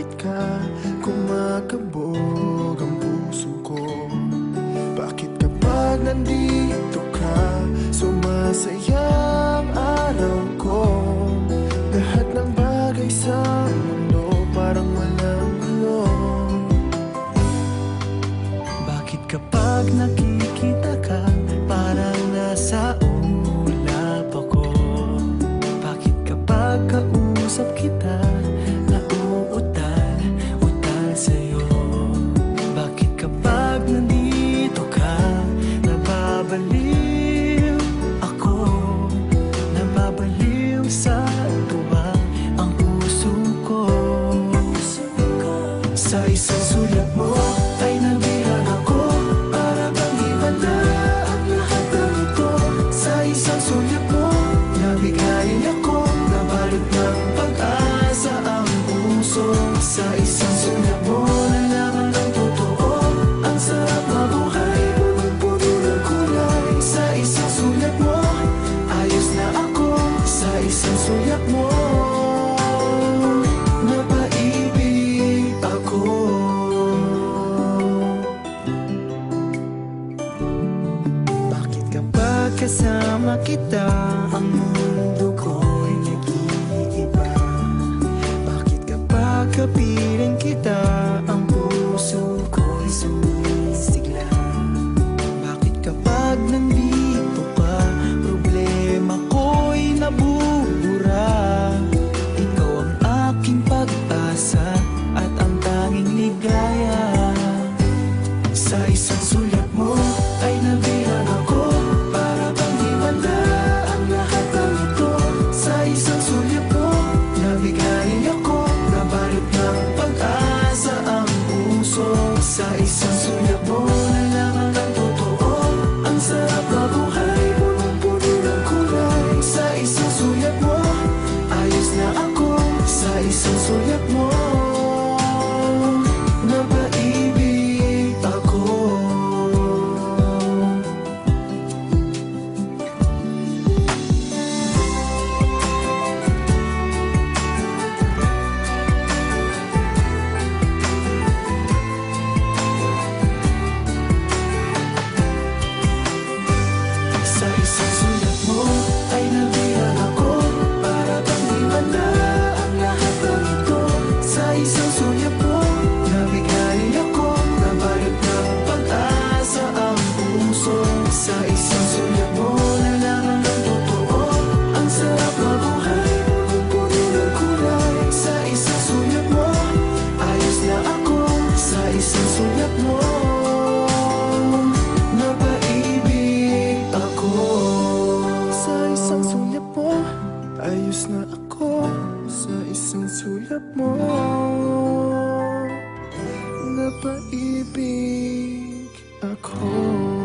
Bakit ka kumakabog ang puso ko? Bakit kapag nandito ka, sumasaya ang araw ko? Lahat ng bagay sa mundo parang walang gulo. Bakit kapag nakikita ka, parang nasa ulap ako? Bakit kapag kausap kita, nauutal sa'yo? Bakit kapag nandito ka, nababaliw ako? Nababaliw sa tuwa ang puso ko. Sa isang sulat mo ay nabihag ako, para bang himala ang lahat ng ito. Sa isang sulat mo, nabigayin ako, nabalot ng pag-asa ang puso. Sa isang sulat mo, nalaman ang totoo, ang sarap mabuhay, punong-puno ng kulay. Sa isang sulat mo, ayos na ako. Sa isang sulat mo, napaibig ako. Bakit kapag kasama kita, ang mundo ko'y nag-iiba? Bakit kapag kapiling kita, ang puso ko'y sumisigla? Bakit kapag nandito ka, problema ko'y nabubura? Ikaw ang aking pag-asa at ang tanging ligaya. Sa isang sulat mo ay nabihag ako, para bang himala ang lahat ng ito. Sa isang sulat mo, nabigayin ako, nabalot ng pag-asa ang puso. Sa isang sulat mo, nalaman ang totoo, ang sarap mabuhay, punong-puno ng kulay. Sa isang sulat mo, ayos na ako. Sa isang sulat mo, napaibig ako. Sa isang sulat mo ay nabihag ako, para bang himala ang lahat ng ito. Sa isang sulat mo, nabigayin ako, nabalot ng pag-asa ang puso. Sa isang sulat mo, nalaman ang totoo, ang sarap mabuhay, punong-puno ng kulay. Sa isang sulat mo, ayos na ako. Sa isang sulat mo, napaibig ako. Sa isang sulat mo, ayos na ako. Sa isang sulat mo, napaibig ako.